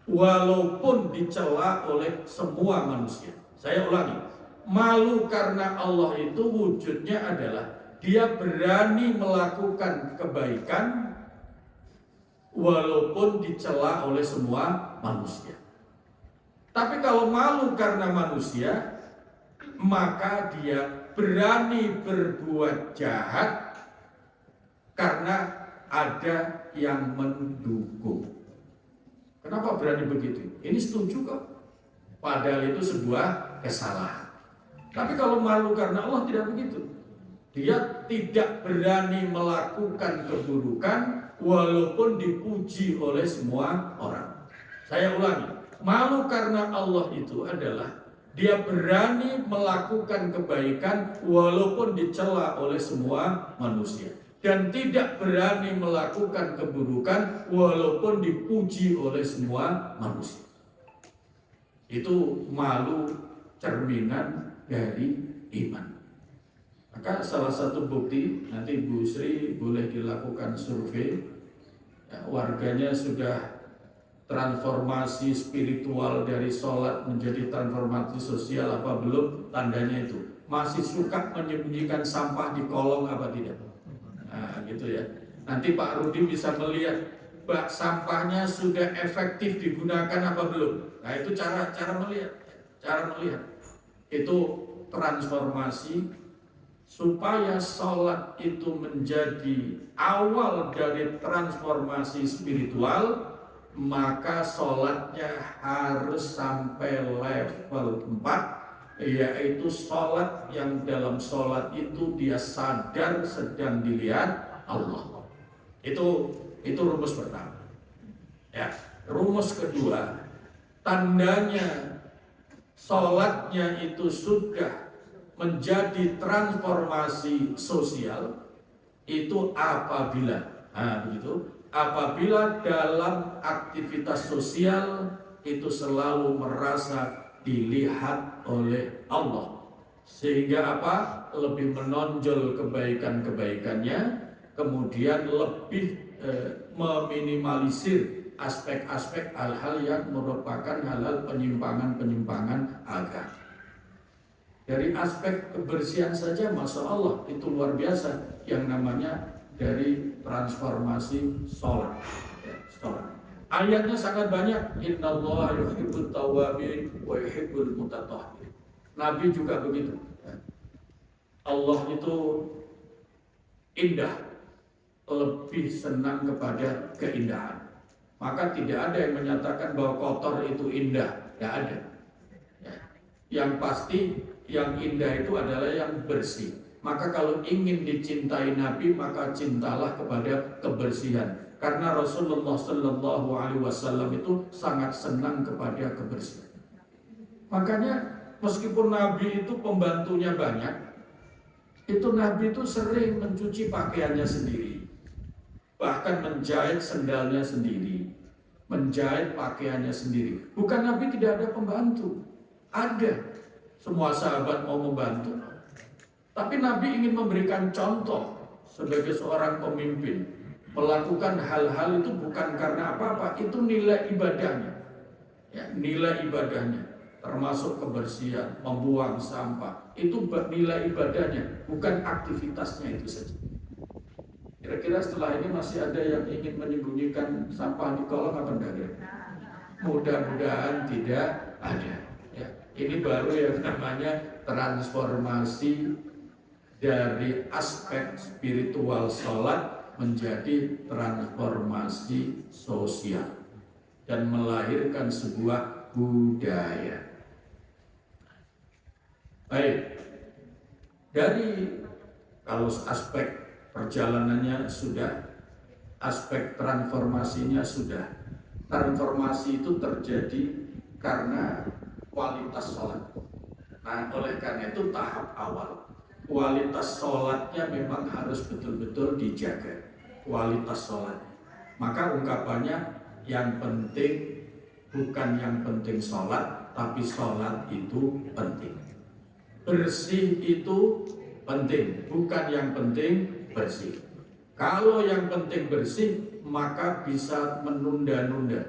walaupun dicela oleh semua manusia. Saya ulangi, malu karena Allah itu wujudnya adalah dia berani melakukan kebaikan walaupun dicela oleh semua manusia. Tapi kalau malu karena manusia, maka dia berani berbuat jahat karena ada yang mendukung. Kenapa berani begitu? Ini setuju kok. Padahal itu sebuah kesalahan. Tapi kalau malu karena Allah tidak begitu. Dia tidak berani melakukan keburukan walaupun dipuji oleh semua orang. Saya ulangi, malu karena Allah itu adalah dia berani melakukan kebaikan walaupun dicela oleh semua manusia, dan tidak berani melakukan keburukan walaupun dipuji oleh semua manusia. Itu malu cerminan dari iman. Maka salah satu bukti, nanti Bu Sri boleh dilakukan survei, ya, warganya sudah transformasi spiritual dari sholat menjadi transformasi sosial apa belum, tandanya itu. Masih suka menyembunyikan sampah di kolong apa tidak? Nah gitu ya. Nanti Pak Rudi bisa melihat bak sampahnya sudah efektif digunakan apa belum. Nah itu cara melihat. Itu transformasi. Supaya sholat itu menjadi awal dari transformasi spiritual, maka sholatnya harus sampai level 4, yaitu sholat yang dalam sholat itu dia sadar sedang dilihat Allah. Itu rumus pertama. Ya, rumus kedua, tandanya sholatnya itu sudah menjadi transformasi sosial itu apabila dalam aktivitas sosial itu selalu merasa dilihat oleh Allah, sehingga lebih menonjol kebaikan-kebaikannya, kemudian lebih meminimalisir aspek-aspek hal-hal yang merupakan hal-hal penyimpangan-penyimpangan agama. Dari aspek kebersihan saja, Masya Allah, itu luar biasa yang namanya dari transformasi sholat. Ya, sholat. Ayatnya sangat banyak. Innallaha yuhibbut tawwabin wa yuhibbul mutatahhirin. Nabi juga begitu. Allah itu indah, lebih senang kepada keindahan. Maka tidak ada yang menyatakan bahwa kotor itu indah. Tidak ada. Ya. Yang pasti yang indah itu adalah yang bersih. Maka kalau ingin dicintai Nabi, maka cintalah kepada kebersihan. Karena Rasulullah Shallallahu Alaihi Wasallam itu sangat senang kepada kebersihan. Makanya meskipun Nabi itu pembantunya banyak, itu Nabi itu sering mencuci pakaiannya sendiri, bahkan menjahit sendalnya sendiri, menjahit pakaiannya sendiri. Bukan Nabi tidak ada pembantu, ada. Semua sahabat mau membantu, tapi Nabi ingin memberikan contoh sebagai seorang pemimpin. Melakukan hal-hal itu bukan karena apa-apa, itu nilai ibadahnya. Ya, nilai ibadahnya termasuk kebersihan, membuang sampah, itu nilai ibadahnya, bukan aktivitasnya itu saja. Kira-kira setelah ini masih ada yang ingin menyembunyikan sampah di kolong apa enggak? Mudah-mudahan tidak ada. Ya, ini baru yang namanya transformasi dari aspek spiritual sholat menjadi transformasi sosial dan melahirkan sebuah budaya. Baik, dari kalau aspek perjalanannya sudah, aspek transformasinya sudah. Transformasi itu terjadi karena kualitas sholat. Nah, oleh karena itu tahap awal, kualitas sholatnya memang harus betul-betul dijaga. Kualitas sholat. Maka ungkapannya yang penting bukan yang penting sholat, tapi sholat itu penting. Bersih itu penting, bukan yang penting bersih. Kalau yang penting bersih, maka bisa menunda-nunda,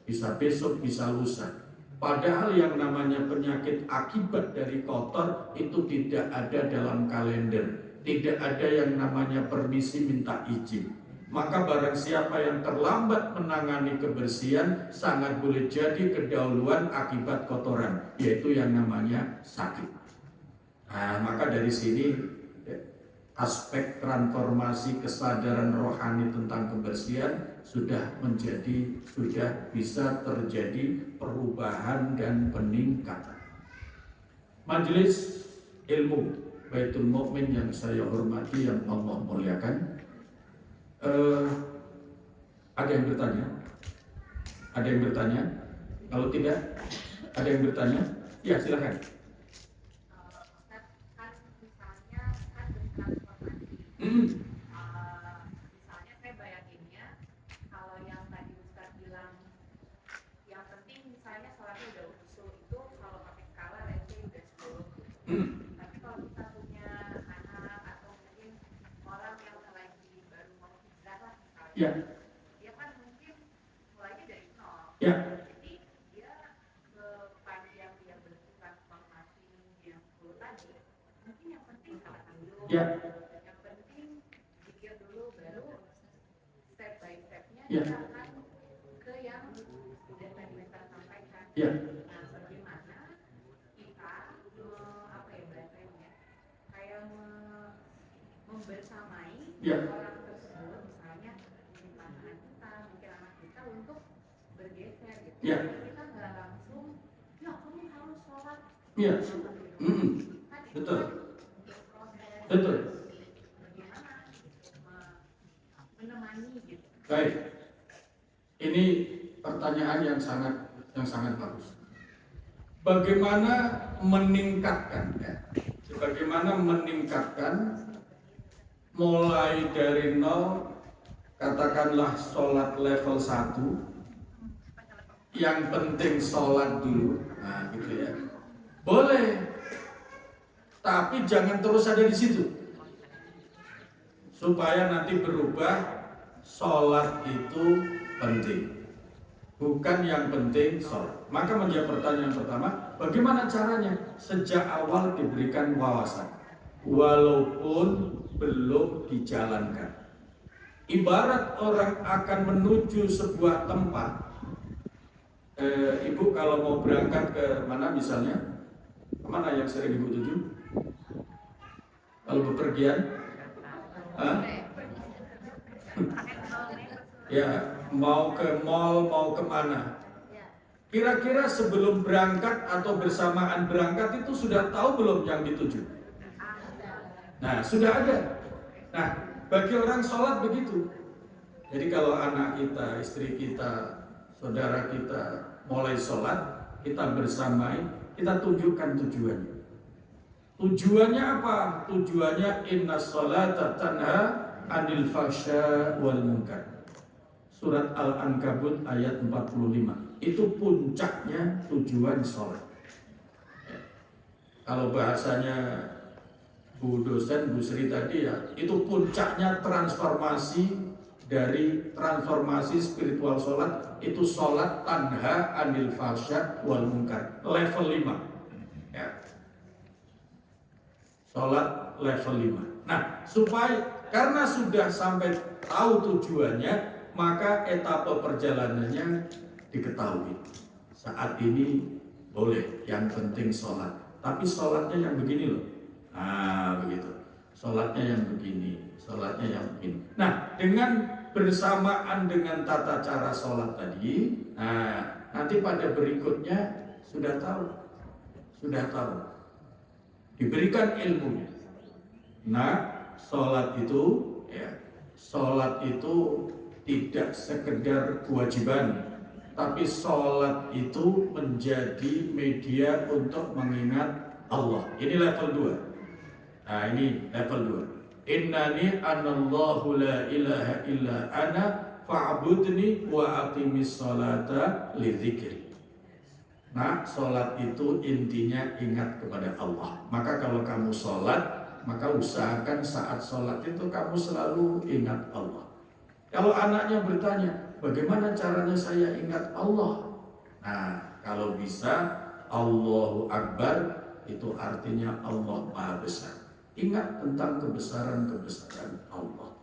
bisa besok, bisa lusa. Padahal yang namanya penyakit akibat dari kotor itu tidak ada dalam kalender. Tidak ada yang namanya permisi minta izin. Maka barang siapa yang terlambat menangani kebersihan sangat boleh jadi kedahuluan akibat kotoran, yaitu yang namanya sakit. Nah, maka dari sini aspek transformasi kesadaran rohani tentang kebersihan sudah bisa terjadi perubahan dan peningkatan. Majelis ilmu Baitul Mukmin yang saya hormati, yang Allah muliakan, ada yang bertanya? Ada yang bertanya? Kalau tidak, ada yang bertanya? Ya, silakan. Misalnya saya bayanginnya kalau yang tadi Ustaz bilang yang penting misalnya sholatnya udah usul itu kalau pakai skala let's say udah 10. Tapi kalau kita punya anak atau mungkin orang yang lagi baru mau hijrah lah misalnya, dia kan mungkin mulainya dari nol. Jadi dia sepanjang dia bertukar formasi yang 10 tadi, mungkin yang penting katakan dulu. Kita akan ke yang sudah tadi kita sampaikan. Nah, bagaimana kita bahasanya kayak membersamai orang tersebut, misalnya mungkin pasangan kita, mungkin anak kita untuk bergeser gitu. Kita nggak langsung, ya kamu harus sholat. Betul. Bagaimana menemani gitu. Baik. Ini pertanyaan yang sangat bagus. Bagaimana meningkatkan Bagaimana meningkatkan mulai dari nol, katakanlah sholat level 1, yang penting sholat dulu. Nah, gitu ya. Boleh. Tapi jangan terus ada di situ. Supaya nanti berubah sholat itu penting. Bukan yang penting sholat. Maka menjawab pertanyaan pertama, bagaimana caranya? Sejak awal diberikan wawasan, walaupun belum dijalankan. Ibarat orang akan menuju sebuah tempat. Ibu kalau mau berangkat ke mana misalnya? Kemana yang sering ibu tuju? Kalau bepergian? Ya, mau ke mall, mau kemana? Kira-kira sebelum berangkat atau bersamaan berangkat itu sudah tahu belum yang dituju? Nah, sudah ada. Nah, bagi orang sholat begitu. Jadi kalau anak kita, istri kita, saudara kita mulai sholat, kita bersamai, kita tunjukkan tujuannya. Tujuannya apa? Tujuannya inna sholata tanha anil fahsya wal munkar. Surat Al-Ankabut ayat 45. Itu puncaknya tujuan sholat. Ya. Kalau bahasanya Bu dosen, Bu Sri tadi ya, itu puncaknya transformasi dari transformasi spiritual sholat, itu sholat tanha anil fahsya wal munkar, level 5. Ya. Sholat level 5. Nah, supaya karena sudah sampai tahu tujuannya, maka etapa perjalanannya diketahui. Saat ini boleh, yang penting sholat. Tapi sholatnya yang begini loh. Nah, begitu. Sholatnya yang begini, sholatnya yang begini. Nah, dengan bersamaan dengan tata cara sholat tadi, nah, nanti pada berikutnya sudah tahu. Diberikan ilmunya. Nah, sholat itu, ya, sholat itu tidak sekedar kewajiban, tapi sholat itu menjadi media untuk mengingat Allah. Ini level 2. Nah, ini level 2. Innani anallahu la ilaha illa ana fa'budni wa aqimis sholata lidzikri. Nah, sholat itu intinya ingat kepada Allah. Maka kalau kamu sholat, maka usahakan saat sholat itu kamu selalu ingat Allah. Kalau anaknya bertanya, bagaimana caranya saya ingat Allah? Nah, kalau bisa Allahu Akbar, itu artinya Allah Maha Besar. Ingat tentang kebesaran-kebesaran Allah.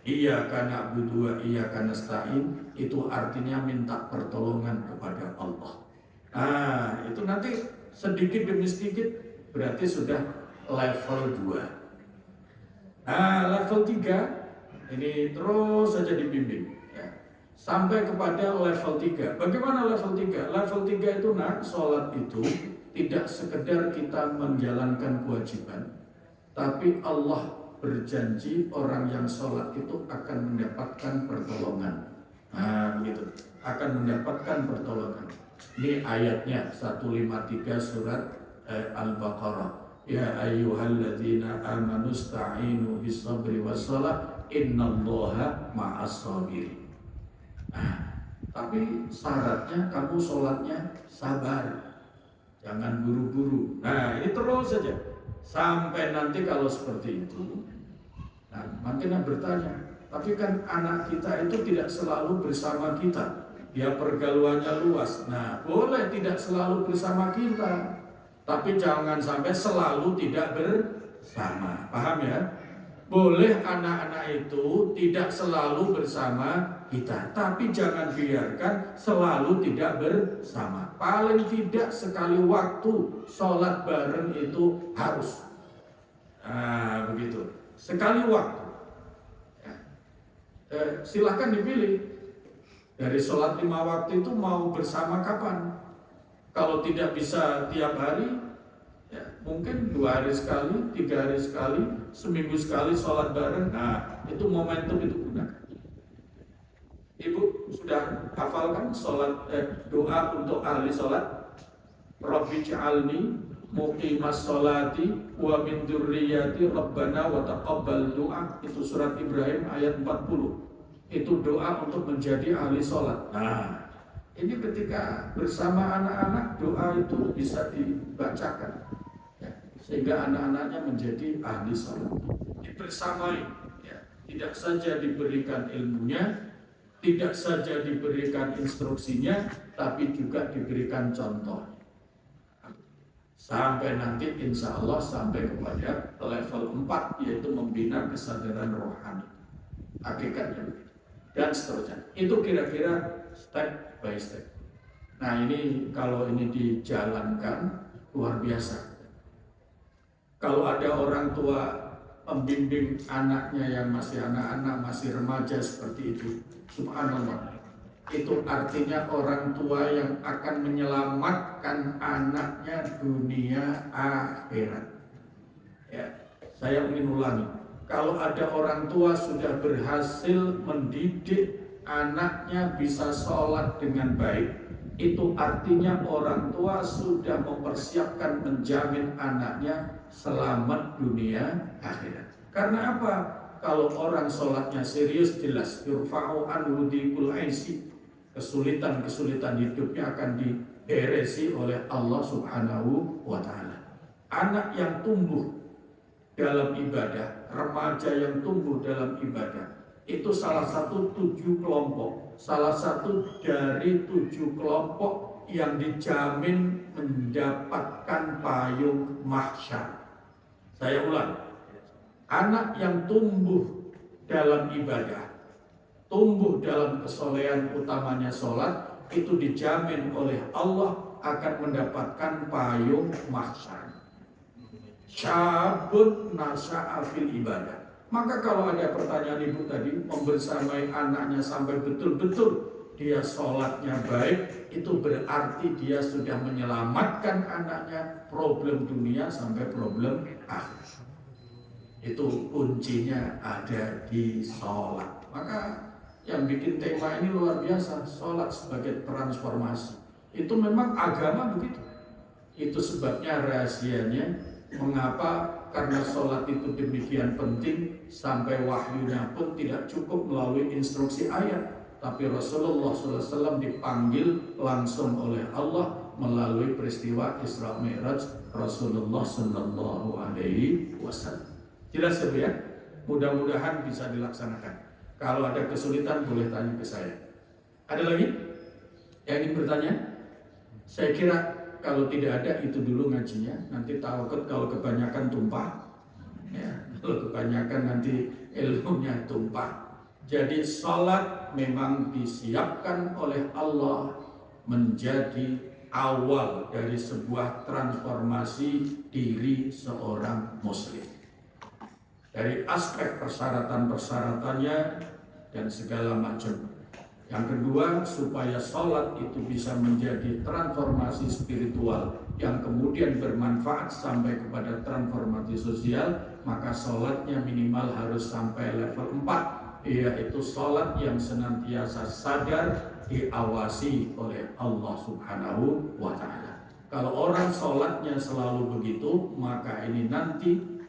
Iyyaka na'budu wa iyyaka nasta'in, itu artinya minta pertolongan kepada Allah. Nah, itu nanti sedikit demi sedikit berarti sudah level 2. Nah, level 3 ini terus saja dibimbing ya. Sampai kepada level 3. Bagaimana level 3? Level 3 itu sholat itu tidak sekedar kita menjalankan kewajiban, tapi Allah berjanji orang yang sholat itu akan mendapatkan pertolongan. Nah, begitu. Akan mendapatkan pertolongan. Ini ayatnya 153 surat Al-Baqarah. Ya ayyuhalladzina amanu sta'inu bis-sabri was-shalah innallaha ma'as-sabirin. Nah, tapi syaratnya kamu sholatnya sabar. Jangan buru-buru. Nah, ini terus saja. Sampai nanti kalau seperti itu, nah, makin bertanya, tapi kan anak kita itu tidak selalu bersama kita. Dia pergaulannya luas. Nah, boleh tidak selalu bersama kita, tapi jangan sampai selalu tidak bersama. Paham ya? Boleh anak-anak itu tidak selalu bersama kita, tapi jangan biarkan selalu tidak bersama. Paling tidak sekali waktu sholat bareng itu harus. Nah, begitu. Sekali waktu. Ya. Silahkan dipilih. Dari sholat 5 waktu itu mau bersama kapan? Kalau tidak bisa tiap hari, ya, mungkin 2 hari sekali, 3 hari sekali, seminggu sekali sholat bareng. Nah, itu momentum itu gunakan. Ibu sudah hafalkan sholat doa untuk ahli sholat? Rabbi ja'alni muqimas sholati wa min dzurriyyati rabbana wa taqabbal doa. Itu surat Ibrahim ayat 40. Itu doa untuk menjadi ahli sholat. Nah, ini ketika bersama anak-anak, doa itu bisa dibacakan ya, sehingga anak-anaknya menjadi ahli sholat. Dibersamai ya. Tidak saja diberikan ilmunya, tidak saja diberikan instruksinya, tapi juga diberikan contoh. Sampai nanti insya Allah sampai kepada level 4, yaitu membina kesadaran rohani. Hakikatnya begitu. Dan seterusnya. Itu kira-kira step by step. Nah ini kalau ini dijalankan luar biasa. Kalau ada orang tua membimbing anaknya yang masih anak-anak, masih remaja seperti itu, subhanallah, itu artinya orang tua yang akan menyelamatkan anaknya dunia akhirat. Ya, saya ingin ulangi, kalau ada orang tua sudah berhasil mendidik anaknya bisa sholat dengan baik, itu artinya orang tua sudah mempersiapkan menjamin anaknya selamat dunia akhirat. Karena apa? Kalau orang sholatnya serius, jelas yurfa'u anhu dikul aisi, kesulitan-kesulitan hidupnya akan diberesi oleh Allah Subhanahu wa ta'ala. Anak yang tumbuh dalam ibadah, remaja yang tumbuh dalam ibadah, itu salah satu 7 kelompok, salah satu dari 7 kelompok yang dijamin mendapatkan payung mahsyar. Saya ulang, anak yang tumbuh dalam ibadah, tumbuh dalam kesolehan utamanya sholat, itu dijamin oleh Allah akan mendapatkan payung mahsyar. Syabun nasya'a fil ibadah. Maka kalau ada pertanyaan ibu tadi, membersamai anaknya sampai betul-betul dia sholatnya baik, itu berarti dia sudah menyelamatkan anaknya problem dunia sampai problem akhir. Itu kuncinya ada di sholat. Maka yang bikin tema ini luar biasa, sholat sebagai transformasi. Itu memang agama begitu. Itu sebabnya rahasianya mengapa, karena sholat itu demikian penting sampai wahyunya pun tidak cukup melalui instruksi ayat, tapi Rasulullah SAW dipanggil langsung oleh Allah melalui peristiwa Isra Mi'raj Rasulullah SAW. Jelas ya? Mudah-mudahan bisa dilaksanakan. Kalau ada kesulitan boleh tanya ke saya. Ada lagi yang ingin bertanya? Saya kira kalau tidak ada itu dulu ngajinya, nanti takut kalau kebanyakan tumpah. Ya, kalau kebanyakan nanti ilmunya tumpah. Jadi salat memang disiapkan oleh Allah menjadi awal dari sebuah transformasi diri seorang muslim. Dari aspek persyaratan-persyaratannya dan segala macam. Yang kedua, supaya sholat itu bisa menjadi transformasi spiritual yang kemudian bermanfaat sampai kepada transformasi sosial, maka sholatnya minimal harus sampai level 4, yaitu sholat yang senantiasa sadar diawasi oleh Allah Subhanahu wa ta'ala. Kalau orang sholatnya selalu begitu, maka ini nanti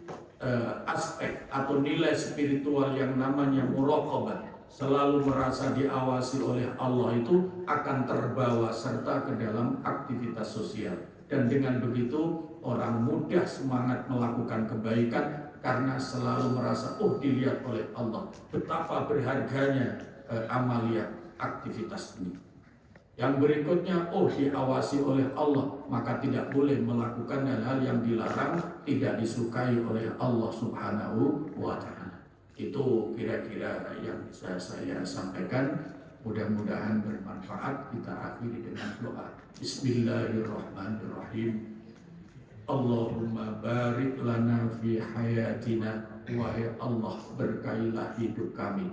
aspek atau nilai spiritual yang namanya muraqabah, selalu merasa diawasi oleh Allah, itu akan terbawa serta ke dalam aktivitas sosial. Dan dengan begitu orang mudah semangat melakukan kebaikan karena selalu merasa dilihat oleh Allah. Betapa berharganya amaliyah aktivitas ini. Yang berikutnya, diawasi oleh Allah, maka tidak boleh melakukan hal-hal yang dilarang, tidak disukai oleh Allah Subhanahu wa ta'ala. Itu kira-kira yang bisa saya sampaikan. Mudah-mudahan bermanfaat. Kita akhiri dengan doa. Bismillahirrahmanirrahim. Allahumma barik lana fi hayatina. Wahai Allah, berkailah hidup kami.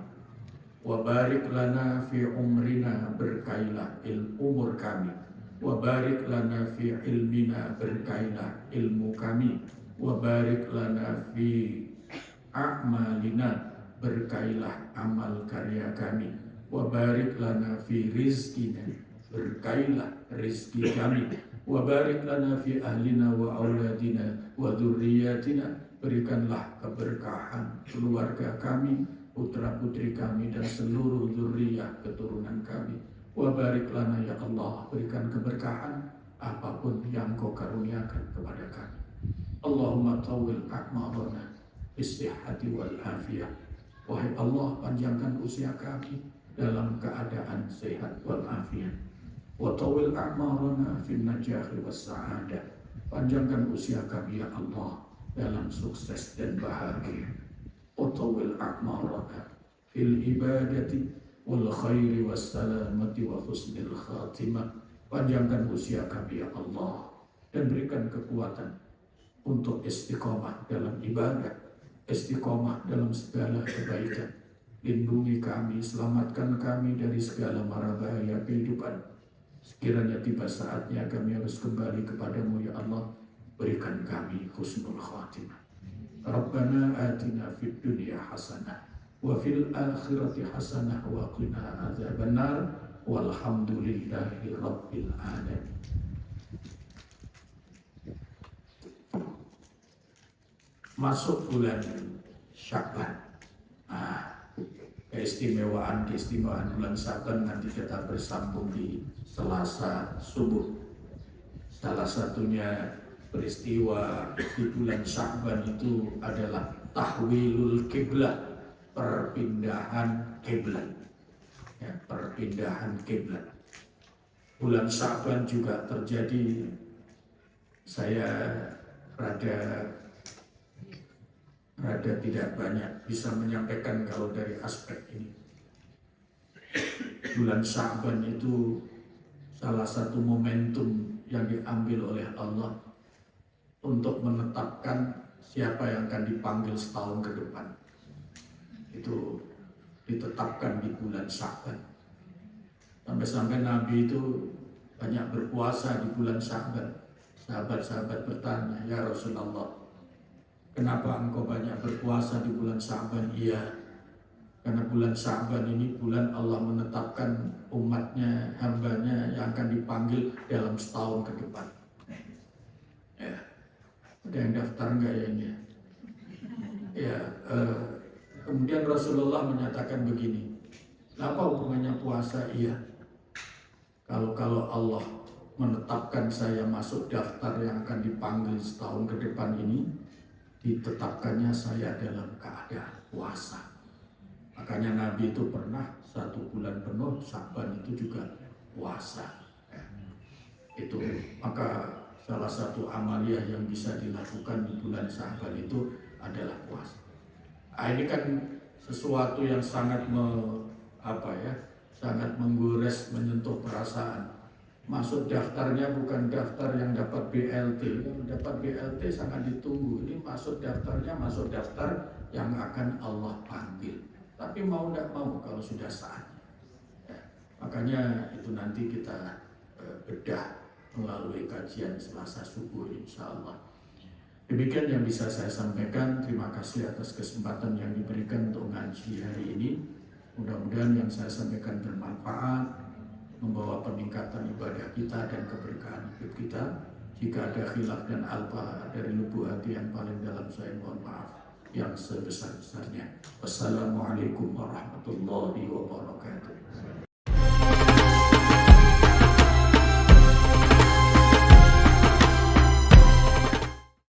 Wa barik lana fi umrina, berkailah umur kami. Wa barik lana fi ilmina, berkailah ilmu kami. Wa barik lana fi a'malina, berkailah amal karya kami. Wa barik lana fi rizkina, berkailah rizki kami. Wa barik lana fi ahlina wa auladina wa dzurriyyatina, berikanlah keberkahan keluarga kami, putra-putri kami, dan seluruh dzurriyyah keturunan kami. Wa barik lana ya Allah, berikan keberkahan apapun yang Kau karuniakan kepada kami. Allahumma tawil a'marana bisihhati wal afiyah Wahai Allah, panjangkan usia kami dalam keadaan sehat walafiat. Wa tawil a'marana fin najahi was sa'adah. Panjangkan usia kami ya Allah dalam sukses dan bahagia. Wa tawil a'marana fil ibadati wal khairi was salamati wa husnil khatimah. Panjangkan usia kami ya Allah dan berikan kekuatan untuk istiqomah dalam ibadah, istiqomah dalam segala kebaikan. Lindungi kami, selamatkan kami dari segala mara bahaya kehidupan. Sekiranya tiba saatnya kami harus kembali kepadamu ya Allah, berikan kami husnul khatimah. Rabbana atina fid dunya hasanah wa fil akhirati hasanah wa qina adzabannar. Walhamdulillahi rabbil alamin. Masuk bulan Sya'ban. Keistimewaan bulan Sya'ban nanti kita bersambung di Selasa subuh. Salah satunya peristiwa di bulan Sya'ban itu adalah tahwilul kiblat, perpindahan kiblat. Ya, perpindahan kiblat. Bulan Sya'ban juga terjadi, saya rada tidak banyak bisa menyampaikan kalau dari aspek ini. Bulan Sya'ban itu salah satu momentum yang diambil oleh Allah untuk menetapkan siapa yang akan dipanggil setahun ke depan. Itu ditetapkan di bulan Sya'ban. Sampai-sampai Nabi itu banyak berpuasa di bulan Sya'ban. Sahabat-sahabat bertanya, ya Rasulullah, kenapa engkau banyak berpuasa di bulan Sya'ban? Iya, karena bulan Sya'ban ini bulan Allah menetapkan umatnya, hambanya yang akan dipanggil dalam setahun ke depan. Ya, ada yang daftar enggak ya ini? Ya, kemudian Rasulullah menyatakan begini, apa hubungannya puasa? Iya, kalau Allah menetapkan saya masuk daftar yang akan dipanggil setahun ke depan ini, ditetapkannya saya dalam keadaan puasa. Makanya Nabi itu pernah 1 bulan penuh Sya'ban itu juga puasa. Itu maka salah satu amaliyah yang bisa dilakukan di bulan Sya'ban itu adalah puasa. Ini kan sesuatu yang sangat sangat menggores, menyentuh perasaan. Masuk daftarnya bukan daftar yang dapat BLT. Yang dapat BLT sangat ditunggu. Ini masuk daftarnya masuk daftar yang akan Allah panggil. Tapi mau tidak mau kalau sudah saatnya. Ya, makanya itu nanti kita bedah melalui kajian Selasa subuh insya Allah. Demikian yang bisa saya sampaikan. Terima kasih atas kesempatan yang diberikan untuk ngaji hari ini. Mudah-mudahan yang saya sampaikan bermanfaat, membawa peningkatan ibadah kita dan keberkahan hidup kita. Jika ada khilaf dan alfa dari lubuk hati yang paling dalam, saya mohon maaf yang sebesar-besarnya. Wassalamualaikum warahmatullahi wabarakatuh.